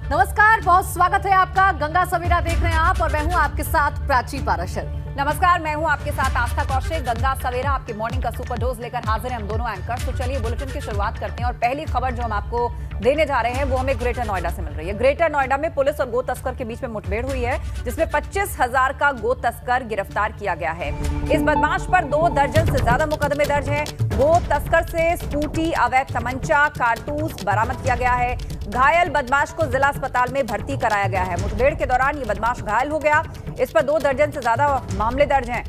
नमस्कार, बहुत स्वागत है आपका। गंगा सवेरा देख रहे हैं आप और मैं हूं आपके साथ प्राची पाराशर। नमस्कार, मैं हूं आपके साथ आस्था कौशिक। गंगा सवेरा आपके मॉर्निंग का सुपर डोज लेकर हाजिर हैं हम दोनों एंकर। तो चलिए बुलेटिन की शुरुआत करते हैं और पहली खबर जो हम आपको देने जा रहे हैं वो हमें ग्रेटर नोएडा से मिल रही है। ग्रेटर नोएडा में पुलिस और गो तस्कर के बीच में मुठभेड़ हुई है, जिसमें 25,000 का गो तस्कर गिरफ्तार किया गया है। इस बदमाश पर 2 दर्जन से ज्यादा मुकदमे दर्ज हैं। गो तस्कर से स्कूटी, अवैध तमंचा, कारतूस बरामद किया गया है। घायल बदमाश को जिला अस्पताल में भर्ती कराया गया है। मुठभेड़ के दौरान ये बदमाश घायल हो गया। इस पर 2 दर्जन से ज्यादा मामले दर्ज हैं।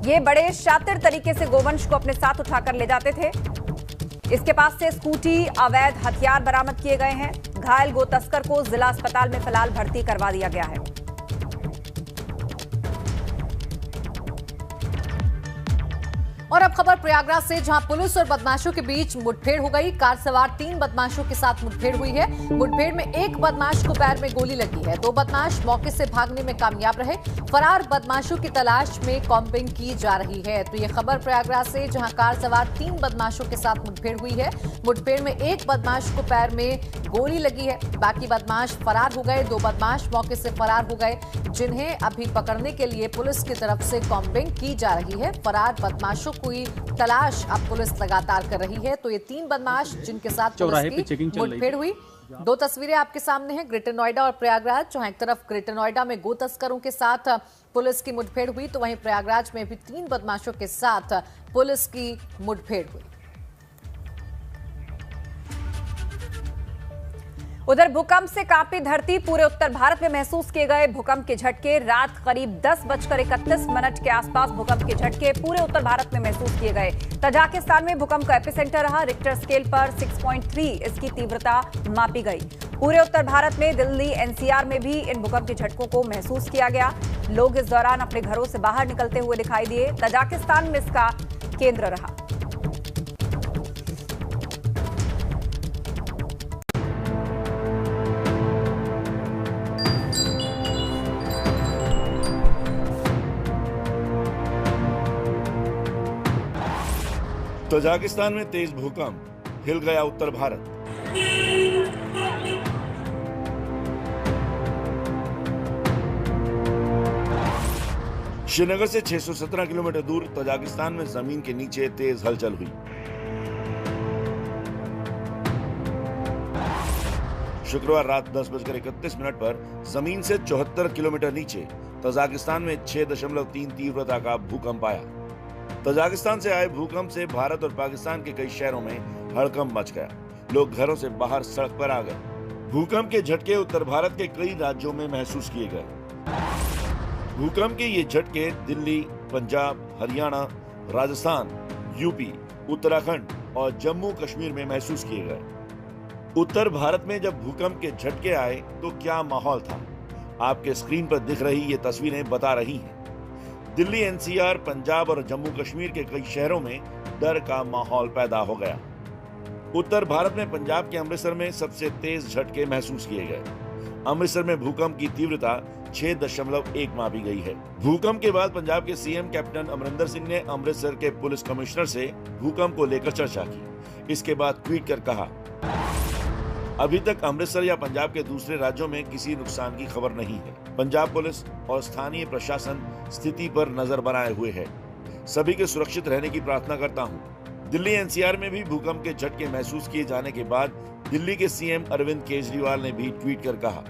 ये बड़े शातिर तरीके से गोवंश को अपने साथ उठाकर ले जाते थे। इसके पास से स्कूटी, अवैध हथियार बरामद किए गए हैं। घायल गो तस्कर को जिला अस्पताल में फिलहाल भर्ती करवा दिया गया है। और अब खबर प्रयागराज से, जहां पुलिस और बदमाशों के बीच मुठभेड़ हो गई। कार सवार 3 बदमाशों के साथ मुठभेड़ हुई है। मुठभेड़ में एक बदमाश को पैर में गोली लगी है। 2 बदमाश मौके से भागने में कामयाब रहे। फरार बदमाशों की तलाश में कॉम्बिंग की जा रही है। तो ये खबर प्रयागराज से, जहां कार सवार 3 बदमाशों के साथ मुठभेड़ हुई है। मुठभेड़ में एक बदमाश को पैर में गोली लगी है। बाकी बदमाश फरार हो गए। 2 बदमाश मौके से फरार हो गए, जिन्हें अभी पकड़ने के लिए पुलिस की तरफ से कॉम्बिंग की जा रही है। फरार बदमाशों की तलाश अब पुलिस लगातार कर रही है। तो ये 3 बदमाश जिनके साथ पुलिस की मुठभेड़ हुई। 2 तस्वीरें आपके सामने हैं, ग्रेटर नोएडा और प्रयागराज। जहां एक तरफ ग्रेटर नोएडा में गो तस्करों के साथ पुलिस की मुठभेड़ हुई, तो वहीं प्रयागराज में भी 3 बदमाशों के साथ पुलिस की मुठभेड़ हुई। उधर भूकंप से कांपी धरती। पूरे उत्तर भारत में महसूस किए गए भूकंप के झटके। रात करीब 10:31 के आसपास भूकंप के झटके पूरे उत्तर भारत में महसूस किए गए। तजाकिस्तान में भूकंप का एपिसेंटर रहा। रिक्टर स्केल पर 6.3 इसकी तीव्रता मापी गई। पूरे उत्तर भारत में दिल्ली, एनसीआर में भी इन भूकंप के झटकों को महसूस किया गया। लोग इस दौरान अपने घरों से बाहर निकलते हुए दिखाई दिए। तजाकिस्तान में इसका केंद्र रहा। तजाकिस्तान में तेज भूकंप, हिल गया उत्तर भारत। श्रीनगर से 617 किलोमीटर दूर तजाकिस्तान में जमीन के नीचे तेज हलचल हुई। शुक्रवार रात 10:31 पर जमीन से 74 किलोमीटर नीचे तजाकिस्तान में 6.3 तीव्रता का भूकंप आया। तजाकिस्तान से आए भूकंप से भारत और पाकिस्तान के कई शहरों में हड़कंप मच गया। लोग घरों से बाहर सड़क पर आ गए। भूकंप के झटके उत्तर भारत के कई राज्यों में महसूस किए गए। भूकंप के ये झटके दिल्ली, पंजाब, हरियाणा, राजस्थान, यूपी, उत्तराखंड और जम्मू कश्मीर में महसूस किए गए। उत्तर भारत में जब भूकंप के झटके आए तो क्या माहौल था, आपके स्क्रीन पर दिख रही ये तस्वीरें बता रही हैं। दिल्ली, एनसीआर, पंजाब और जम्मू कश्मीर के कई शहरों में डर का माहौल पैदा हो गया। उत्तर भारत में पंजाब के अमृतसर में सबसे तेज झटके महसूस किए गए। अमृतसर में भूकंप की तीव्रता 6.1 मापी गई है। भूकंप के बाद पंजाब के सीएम कैप्टन अमरिंदर सिंह ने अमृतसर के पुलिस कमिश्नर से भूकंप को लेकर चर्चा की। इसके बाद ट्वीट कर कहा, अभी तक अमृतसर या पंजाब के दूसरे राज्यों में किसी नुकसान की खबर नहीं है। पंजाब पुलिस और स्थानीय प्रशासन स्थिति पर नजर बनाए हुए है। सभी के सुरक्षित रहने की प्रार्थना करता हूं। दिल्ली, एनसीआर में भी भूकंप के झटके महसूस किए जाने के बाद दिल्ली के सीएम अरविंद केजरीवाल ने भी ट्वीट कर कहा,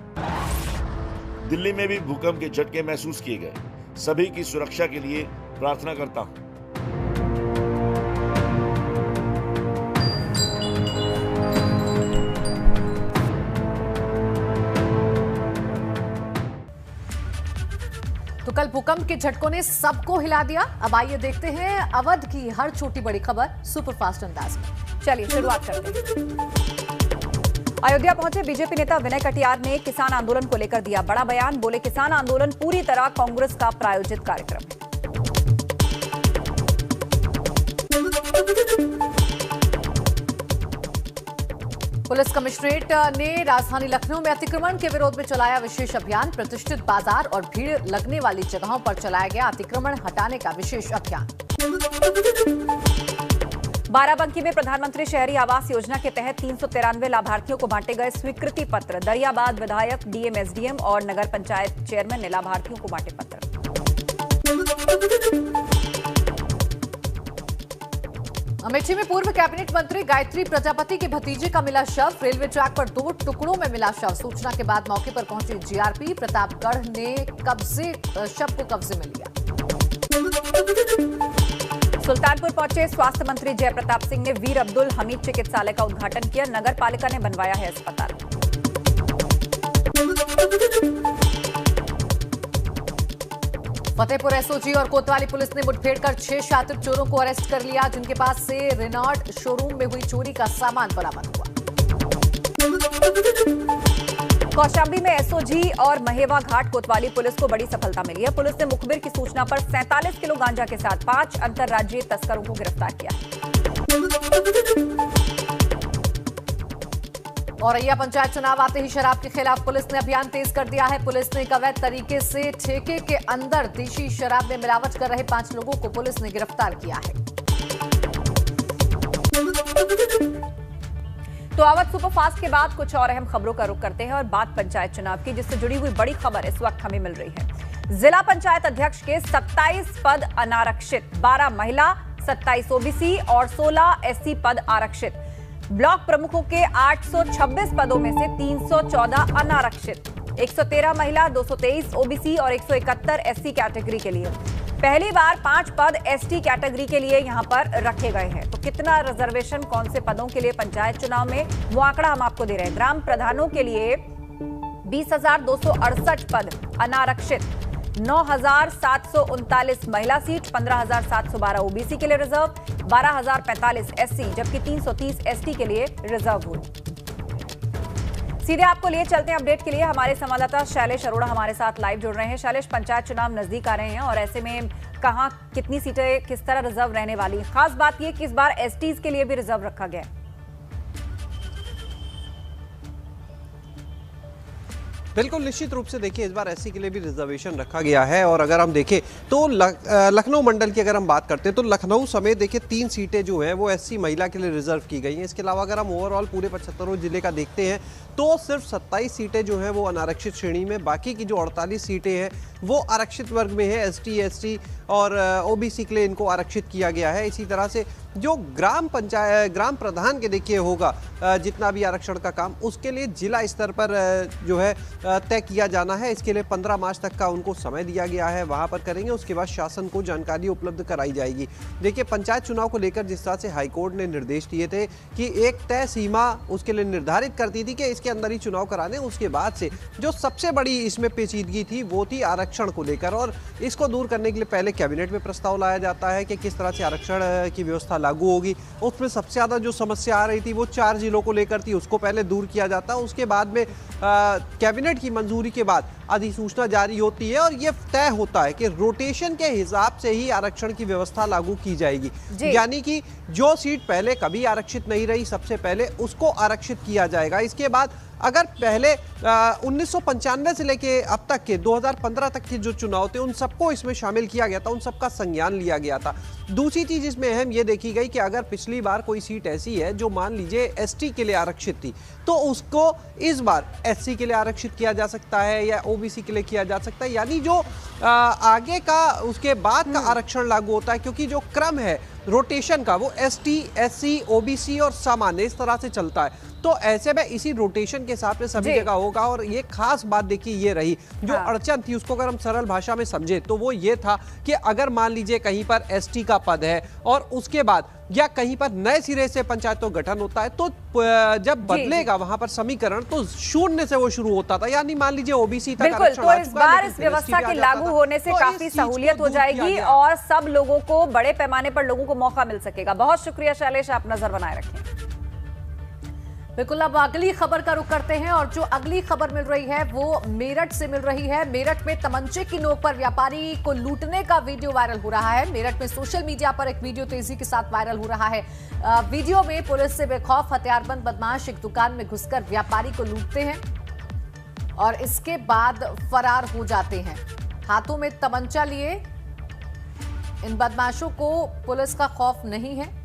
दिल्ली में भी भूकंप के झटके महसूस किए गए। सभी की सुरक्षा के लिए प्रार्थना करता हूं। तो कल भूकंप के झटकों ने सबको हिला दिया। अब आइए देखते हैं अवध की हर छोटी बड़ी खबर सुपरफास्ट अंदाज में। चलिए शुरुआत करते हैं। अयोध्या पहुंचे बीजेपी नेता विनय कटियार ने किसान आंदोलन को लेकर दिया बड़ा बयान। बोले, किसान आंदोलन पूरी तरह कांग्रेस का प्रायोजित कार्यक्रम है। पुलिस कमिश्नरेट ने राजधानी लखनऊ में अतिक्रमण के विरोध में चलाया विशेष अभियान। प्रतिष्ठित बाजार और भीड़ लगने वाली जगहों पर चलाया गया अतिक्रमण हटाने का विशेष अभियान। बाराबंकी में प्रधानमंत्री शहरी आवास योजना के तहत 393 लाभार्थियों को बांटे गए स्वीकृति पत्र। दरियाबाद विधायक, डीएम, एसडीएम और नगर पंचायत चेयरमैन ने लाभार्थियों को बांटे पत्र। अमेठी में पूर्व कैबिनेट मंत्री गायत्री प्रजापति के भतीजे का मिला शव। रेलवे ट्रैक पर 2 टुकड़ों में मिला शव। सूचना के बाद मौके पर पहुंची जीआरपी। प्रतापगढ़ ने शव को कब्जे में लिया। सुल्तानपुर पहुंचे स्वास्थ्य मंत्री जयप्रताप सिंह ने वीर अब्दुल हमीद चिकित्सालय का उद्घाटन किया। नगर पालिका ने बनवाया है अस्पताल। फतेहपुर एसओजी और कोतवाली पुलिस ने मुठभेड़ कर 6 शातिर चोरों को अरेस्ट कर लिया, जिनके पास से रेनॉल्ट शोरूम में हुई चोरी का सामान बरामद हुआ। कौशाम्बी में एसओजी और महेवा घाट कोतवाली पुलिस को बड़ी सफलता मिली है। पुलिस ने मुखबिर की सूचना पर 47 किलो गांजा के साथ 5 अंतर्राज्यीय तस्करों को गिरफ्तार किया। औरैया पंचायत चुनाव आते ही शराब के खिलाफ पुलिस ने अभियान तेज कर दिया है। पुलिस ने अवैध तरीके से ठेके के अंदर देशी शराब में मिलावट कर रहे 5 लोगों को पुलिस ने गिरफ्तार किया है। तो अवध सुपरफास्ट के बाद कुछ और अहम खबरों का रुख करते हैं और बात पंचायत चुनाव की, जिससे जुड़ी हुई बड़ी खबर इस वक्त हमें मिल रही है। जिला पंचायत अध्यक्ष के 27 पद अनारक्षित, 12 महिला, 27 ओबीसी और 16 एससी पद आरक्षित। ब्लॉक प्रमुखों के 826 पदों में से 314 अनारक्षित, 113 महिला, 223 ओबीसी और 171 एससी कैटेगरी के लिए। पहली बार 5 पद एसटी कैटेगरी के लिए यहां पर रखे गए हैं। तो कितना रिजर्वेशन कौन से पदों के लिए पंचायत चुनाव में, वो आंकड़ा हम आपको दे रहे हैं। ग्राम प्रधानों के लिए 20,268 पद अनारक्षित, 9,739 महिला सीट, 15,712 ओबीसी के लिए रिजर्व, 12,045 एससी, जबकि 330 एसटी के लिए रिजर्व हुई। सीधे आपको लिए चलते हैं अपडेट के लिए। हमारे संवाददाता शैलेश अरोड़ा हमारे साथ लाइव जुड़ रहे हैं। शैलेश, पंचायत चुनाव नजदीक आ रहे हैं और ऐसे में कहां कितनी सीटें किस तरह रिजर्व रहने वाली? खास बात यह कि इस बार एसटीज के लिए भी रिजर्व रखा गया है। बिल्कुल, निश्चित रूप से देखिए इस बार एससी के लिए भी रिजर्वेशन रखा गया है। और अगर हम देखें तो लखनऊ मंडल की अगर हम बात करते हैं तो लखनऊ समेत देखिए 3 सीटें जो हैं वो एससी महिला के लिए रिजर्व की गई हैं। इसके अलावा अगर हम ओवरऑल पूरे 75 जिले का देखते हैं तो सिर्फ 27 सीटें जो हैं वो अनारक्षित श्रेणी में, बाकी की जो 48 सीटें हैं वो आरक्षित वर्ग में है। एसटी, एससी और ओबीसी के लिए इनको आरक्षित किया गया है। इसी तरह से जो ग्राम प्रधान के देखिए होगा जितना भी आरक्षण का काम, उसके लिए जिला स्तर पर जो है तय किया जाना है। इसके लिए 15 मार्च तक का उनको समय दिया गया है, वहां पर करेंगे। उसके बाद शासन को जानकारी उपलब्ध कराई जाएगी। देखिए पंचायत चुनाव को लेकर जिस तरह से हाईकोर्ट ने निर्देश दिए थे कि एक तय सीमा उसके लिए निर्धारित करती थी कि इसके अंदर ही चुनाव कराने, उसके बाद से जो सबसे बड़ी इसमें पेचीदगी थी वो थी आरक्षण को लेकर। और इसको दूर करने के लिए पहले कैबिनेट में प्रस्ताव लाया जाता है कि किस तरह से आरक्षण की व्यवस्था लागू होगी। उसमें सबसे ज्यादा जो समस्या आ रही थी वो 4 जिलों को लेकर थी, उसको पहले दूर किया जाता है। उसके बाद में कैबिनेट की मंजूरी के बाद अधिसूचना जारी होती है और ये तय होता है कि रोटेशन के हिसाब से ही आरक्षण की व्यवस्था लागू की जाएगी। यानी कि जो सीट पहले कभी आरक्षित नहीं रही, सबसे पहले उसको आरक्षित किया जाएगा। इसके बाद अगर पहले 1995 से लेके अब तक के 2015 तक के जो चुनाव थे उन सबको इसमें शामिल किया गया था, उन सबका संज्ञान लिया गया था। दूसरी चीज इसमें अहम ये देखी गई कि अगर पिछली बार कोई सीट ऐसी है जो मान लीजिए एसटी के लिए आरक्षित थी तो उसको इस बार एससी के लिए आरक्षित किया जा सकता है या ओबीसी के लिए किया जा सकता है। यानी जो आगे का उसके बाद का आरक्षण लागू होता है, क्योंकि जो क्रम है रोटेशन का वो एसटी, एससी, ओबीसी और सामान्य इस तरह से चलता है। तो ऐसे में इसी रोटेशन के हिसाब से सभी जगह होगा। और ये खास बात देखिए ये रही जो अड़चन थी, उसको अगर हम सरल भाषा में समझे तो वो ये था कि अगर मान लीजिए कहीं पर एसटी का पद है और उसके बाद या कहीं पर नए सिरे से पंचायतों गठन होता है तो जब बदलेगा वहां पर समीकरण तो 0 से वो शुरू होता था। यानी मान लीजिए ओबीसी तक बिल्कुल, तो इस बार इस व्यवस्था के लागू होने से काफी सहूलियत हो जाएगी और सब लोगों को, बड़े पैमाने पर लोगों को मौका मिल सकेगा। बहुत शुक्रिया शैलेश, आप नजर बनाए रखें। बिल्कुल, अब अगली खबर का रुख करते हैं और जो अगली खबर मिल रही है वो मेरठ से मिल रही है। मेरठ में तमंचे की नोक पर व्यापारी को लूटने का वीडियो वायरल हो रहा है। मेरठ में सोशल मीडिया पर एक वीडियो तेजी के साथ वायरल हो रहा है। वीडियो में पुलिस से बेखौफ हथियारबंद बदमाश एक दुकान में घुसकर व्यापारी को लूटते हैं और इसके बाद फरार हो जाते हैं, हाथों में तमंचा लिए। इन बदमाशों को पुलिस का खौफ नहीं है।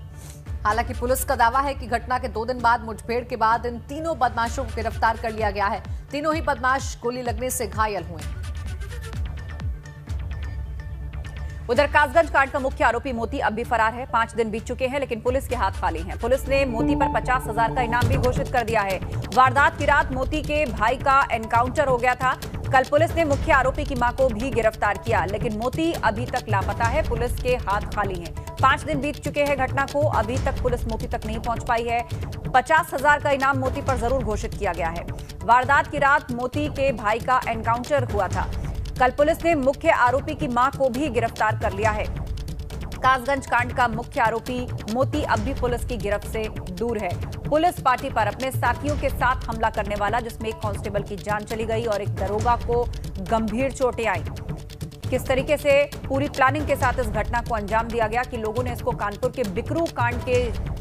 हालांकि पुलिस का दावा है कि घटना के 2 दिन बाद मुठभेड़ के बाद इन तीनों बदमाशों को गिरफ्तार कर लिया गया है। तीनों ही बदमाश गोली लगने से घायल हुए। उधर कासगंज कांड का मुख्य आरोपी मोती अब भी फरार है। 5 दिन बीत चुके हैं लेकिन पुलिस के हाथ खाली हैं। पुलिस ने मोती पर 50,000 का इनाम भी घोषित कर दिया है। वारदात की रात मोती के भाई का एनकाउंटर हो गया था। कल पुलिस ने मुख्य आरोपी की मां को भी गिरफ्तार किया, लेकिन मोती अभी तक लापता है। पुलिस के हाथ खाली हैं। 5 दिन बीत चुके हैं घटना को, अभी तक पुलिस मोती तक नहीं पहुंच पाई है। 50,000 का इनाम मोती पर जरूर घोषित किया गया है। वारदात की रात मोती के भाई का एनकाउंटर हुआ था। कल पुलिस ने मुख्य आरोपी की मां को भी गिरफ्तार कर लिया है। कासगंज कांड का मुख्य आरोपी मोती अब भी पुलिस की गिरफ्त से दूर है। पुलिस पार्टी पर अपने साथियों के साथ हमला करने वाला, जिसमें एक कांस्टेबल की जान चली गई और एक दरोगा को गंभीर चोटें आई। किस तरीके से पूरी प्लानिंग के साथ इस घटना को अंजाम दिया गया कि लोगों ने इसको कानपुर के बिकरू कांड के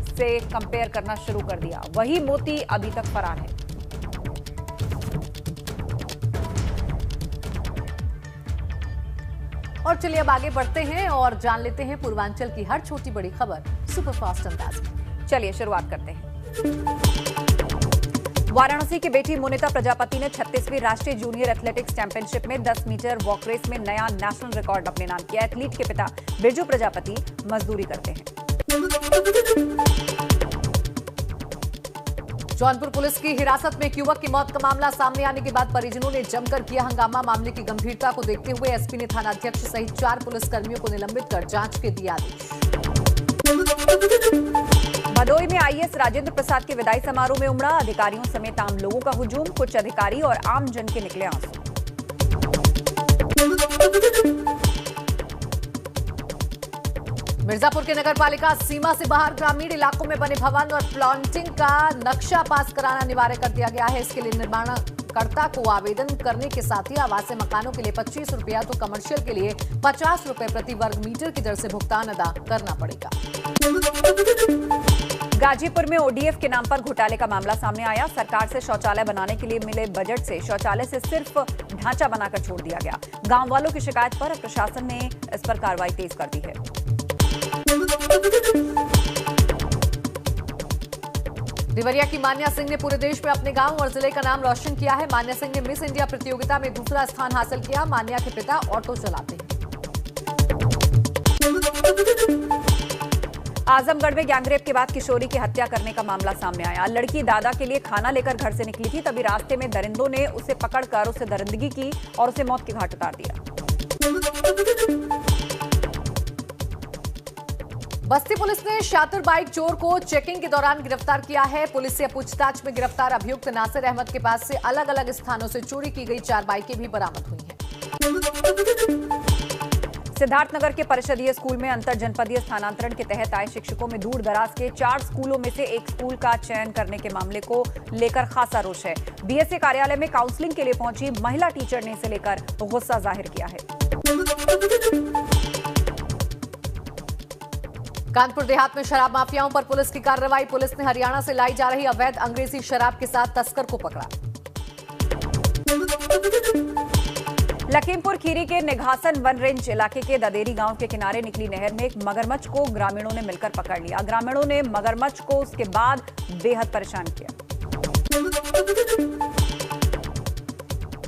से कंपेयर करना शुरू कर दिया। वही मोती अभी तक फरार है। और चलिए अब आगे बढ़ते हैं और जान लेते हैं पूर्वांचल की हर छोटी बड़ी खबर सुपरफास्ट अंदाज में। चलिए शुरुआत करते हैं। वाराणसी की बेटी मोनिता प्रजापति ने 36वीं राष्ट्रीय जूनियर एथलेटिक्स चैंपियनशिप में 10 मीटर वॉक रेस में नया नेशनल रिकॉर्ड अपने नाम किया। एथलीट के पिता बिरजू प्रजापति मजदूरी करते हैं। जौनपुर पुलिस की हिरासत में एक युवक की मौत का मामला सामने आने के बाद परिजनों ने जमकर किया हंगामा। मामले की गंभीरता को देखते हुए एसपी ने थाना अध्यक्ष सहित 4 पुलिसकर्मियों को निलंबित कर जांच के दिए आदेश। भदोई में आईएएस राजेंद्र प्रसाद के विदाई समारोह में उमड़ा अधिकारियों समेत आम लोगों का हुजूम। कुछ अधिकारी और आम जन के निकले आंसू। मिर्जापुर के नगरपालिका सीमा से बाहर ग्रामीण इलाकों में बने भवन और प्लांटिंग का नक्शा पास कराना अनिवार्य कर दिया गया है। इसके लिए निर्माणकर्ता को आवेदन करने के साथ ही आवासीय मकानों के लिए 25 रुपया तो कमर्शियल के लिए 50 रुपए प्रति वर्ग मीटर की दर से भुगतान अदा करना पड़ेगा। गाजीपुर में ओडीएफ के नाम पर घोटाले का मामला सामने आया। सरकार से शौचालय बनाने के लिए मिले बजट से शौचालय से सिर्फ ढांचा बनाकर छोड़ दिया गया। गांव वालों की शिकायत पर प्रशासन ने इस पर कार्रवाई तेज कर दी है। देवरिया की मान्या सिंह ने पूरे देश में अपने गांव और जिले का नाम रोशन किया है। मान्या सिंह ने मिस इंडिया प्रतियोगिता में दूसरा स्थान हासिल किया। मान्या के पिता ऑटो चलाते हैं। आजमगढ़ में गैंगरेप के बाद किशोरी की हत्या करने का मामला सामने आया। लड़की दादा के लिए खाना लेकर घर से निकली थी, तभी रास्ते में दरिंदों ने उसे पकड़कर उसे दरिंदगी की और उसे मौत के घाट उतार दिया। बस्ती पुलिस ने शातिर बाइक चोर को चेकिंग के दौरान गिरफ्तार किया है। पुलिस से पूछताछ में गिरफ्तार अभियुक्त नासिर अहमद के पास से अलग अलग स्थानों से चोरी की गई 4 बाइकें भी बरामद हुई हैं। सिद्धार्थनगर के परिषदीय स्कूल में अंतर जनपदीय स्थानांतरण के तहत आए शिक्षकों में दूर दराज के 4 स्कूलों में से एक स्कूल का चयन करने के मामले को लेकर खासा रोष है। बीएसए कार्यालय में काउंसलिंग के लिए पहुंची महिला टीचर ने इसे लेकर गुस्सा जाहिर किया है। कानपुर देहात में शराब माफियाओं पर पुलिस की कार्रवाई। पुलिस ने हरियाणा से लाई जा रही अवैध अंग्रेजी शराब के साथ तस्कर को पकड़ा। लखीमपुर खीरी के निघासन वन रेंज इलाके के ददेरी गांव के किनारे निकली नहर में एक मगरमच्छ को ग्रामीणों ने मिलकर पकड़ लिया। ग्रामीणों ने मगरमच्छ को उसके बाद बेहद परेशान किया।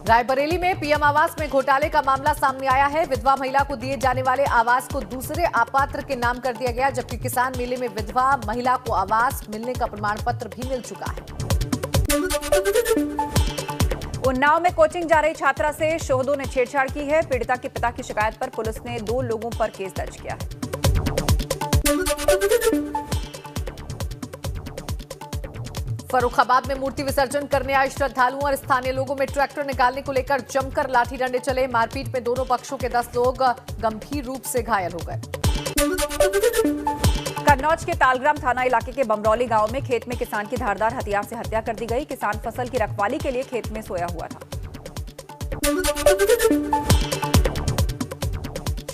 रायबरेली में पीएम आवास में घोटाले का मामला सामने आया है। विधवा महिला को दिए जाने वाले आवास को दूसरे अपात्र के नाम कर दिया गया, जबकि किसान मेले में विधवा महिला को आवास मिलने का प्रमाण पत्र भी मिल चुका है। उन्नाव में कोचिंग जा रही छात्रा से शोहदों ने छेड़छाड़ की है। पीड़िता के पिता की शिकायत पर पुलिस ने 2 लोगों पर केस दर्ज किया है। फर्रुखाबाद में मूर्ति विसर्जन करने आए श्रद्धालुओं और स्थानीय लोगों में ट्रैक्टर निकालने को लेकर जमकर लाठी डंडे चले। मारपीट में दोनों पक्षों के 10 लोग गंभीर रूप से घायल हो गए। कन्नौज के तालग्राम थाना इलाके के बमरौली गांव में खेत में किसान की धारदार हथियार से हत्या कर दी गई। किसान फसल की रखवाली के लिए खेत में सोया हुआ था।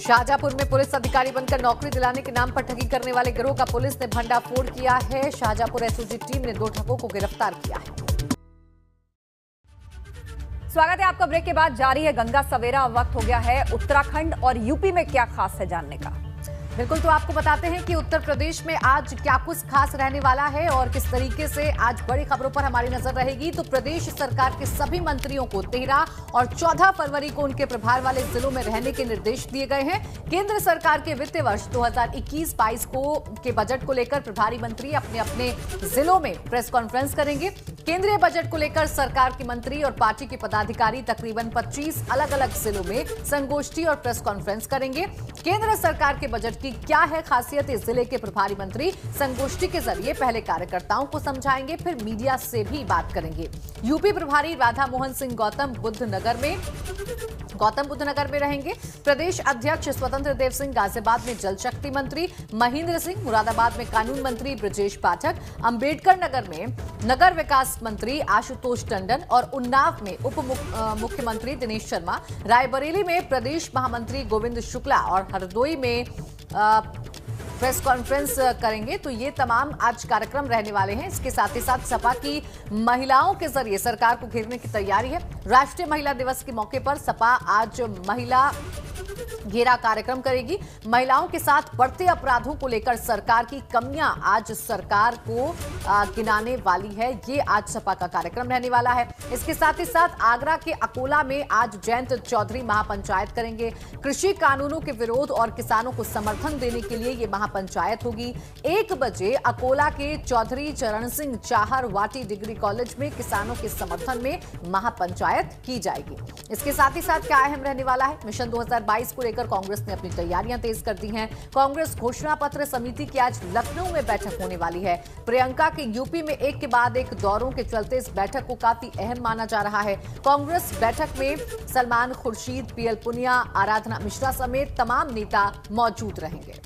शाहजहांपुर में पुलिस अधिकारी बनकर नौकरी दिलाने के नाम पर ठगी करने वाले गिरोह का पुलिस ने भंडाफोड़ किया है। शाहजहांपुर एसओजी टीम ने 2 ठगों को गिरफ्तार किया है। स्वागत है आपका। ब्रेक के बाद जारी है गंगा सवेरा। वक्त हो गया है उत्तराखंड और यूपी में क्या खास है जानने का। बिल्कुल, तो आपको बताते हैं कि उत्तर प्रदेश में आज क्या कुछ खास रहने वाला है और किस तरीके से आज बड़ी खबरों पर हमारी नजर रहेगी। तो प्रदेश सरकार के सभी मंत्रियों को 13 और 14 फरवरी को उनके प्रभार वाले जिलों में रहने के निर्देश दिए गए हैं। केंद्र सरकार के वित्तीय वर्ष 2021-22 के बजट को लेकर प्रभारी मंत्री अपने अपने जिलों में प्रेस कॉन्फ्रेंस करेंगे। केंद्रीय बजट को लेकर सरकार के मंत्री और पार्टी के पदाधिकारी तकरीबन 25 अलग अलग जिलों में संगोष्ठी और प्रेस कॉन्फ्रेंस करेंगे। केंद्र सरकार के बजट की क्या है खासियत, इस जिले के प्रभारी मंत्री संगोष्ठी के जरिए पहले कार्यकर्ताओं को समझाएंगे, फिर मीडिया से भी बात करेंगे। यूपी प्रभारी राधा मोहन सिंह गौतम बुद्ध नगर में रहेंगे। प्रदेश अध्यक्ष स्वतंत्र देव सिंह गाजियाबाद में जल शक्ति मंत्री, महेंद्र सिंह मुरादाबाद में कानून मंत्री ब्रजेश पाठक, अंबेडकर नगर में नगर विकास मंत्री आशुतोष टंडन और उन्नाव में उप मुख्यमंत्री दिनेश शर्मा, रायबरेली में प्रदेश महामंत्री गोविंद शुक्ला और हरदोई में प्रेस कॉन्फ्रेंस करेंगे। तो ये तमाम आज कार्यक्रम रहने वाले हैं। इसके साथ ही साथ सपा की महिलाओं के जरिए सरकार को घेरने की तैयारी है। राष्ट्रीय महिला दिवस के मौके पर सपा आज महिला घेरा कार्यक्रम करेगी। महिलाओं के साथ बढ़ते अपराधों को लेकर सरकार की कमियां आज सरकार को गिनाने वाली है। ये आज सपा का कार्यक्रम रहने वाला है। इसके साथ ही साथ आगरा के अकोला में आज जयंत चौधरी महापंचायत करेंगे। कृषि कानूनों के विरोध और किसानों को समर्थन देने के लिए ये महापंचायत होगी। 1 बजे अकोला के चौधरी चरण सिंह चाहर वाटी डिग्री कॉलेज में किसानों के समर्थन में महापंचायत की जाएगी। इसके साथ ही साथ क्या अहम रहने वाला है, मिशन 2022 को लेकर कांग्रेस ने अपनी तैयारियां तेज कर दी हैं। कांग्रेस घोषणा पत्र समिति की आज लखनऊ में बैठक होने वाली है। प्रियंका के यूपी में एक के बाद एक दौरों के चलते इस बैठक को काफी अहम माना जा रहा है। कांग्रेस बैठक में सलमान खुर्शीद, पीएल पुनिया, आराधना मिश्रा समेत तमाम नेता मौजूद रहेंगे।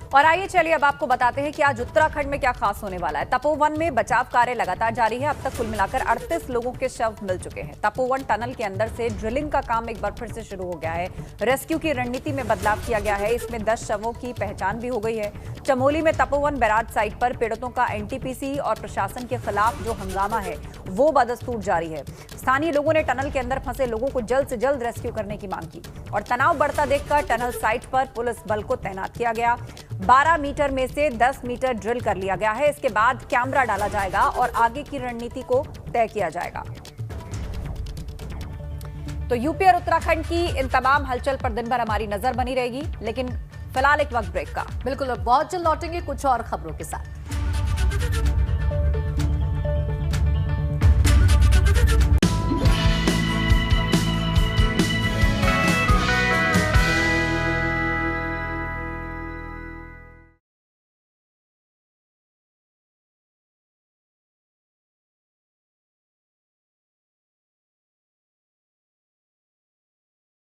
और आइए चलिए अब आपको बताते हैं कि आज उत्तराखंड में क्या खास होने वाला है। तपोवन में बचाव कार्य लगातार जारी है। अब तक कुल मिलाकर 38 लोगों के शव मिल चुके हैं। तपोवन टनल के अंदर से ड्रिलिंग का काम एक बार फिर से शुरू हो गया है। रेस्क्यू की रणनीति में बदलाव किया गया है। इसमें 10 शवों की पहचान भी हो गई है। चमोली में तपोवन बैराज साइट पर पीड़ितों का एनटीपीसी और प्रशासन के खिलाफ जो हंगामा है वो बदस्तूर जारी है। स्थानीय लोगों ने टनल के अंदर फंसे लोगों को जल्द से जल्द रेस्क्यू करने की मांग की और तनाव बढ़ता देखकर टनल साइट पर पुलिस बल को तैनात किया गया। 12 मीटर में से 10 मीटर ड्रिल कर लिया गया है। इसके बाद कैमरा डाला जाएगा और आगे की रणनीति को तय किया जाएगा। तो यूपी और उत्तराखंड की इन तमाम हलचल पर दिन भर हमारी नजर बनी रहेगी, लेकिन फिलहाल एक वक्त ब्रेक का। बिल्कुल, और बहुत जल्द लौटेंगे कुछ और खबरों के साथ।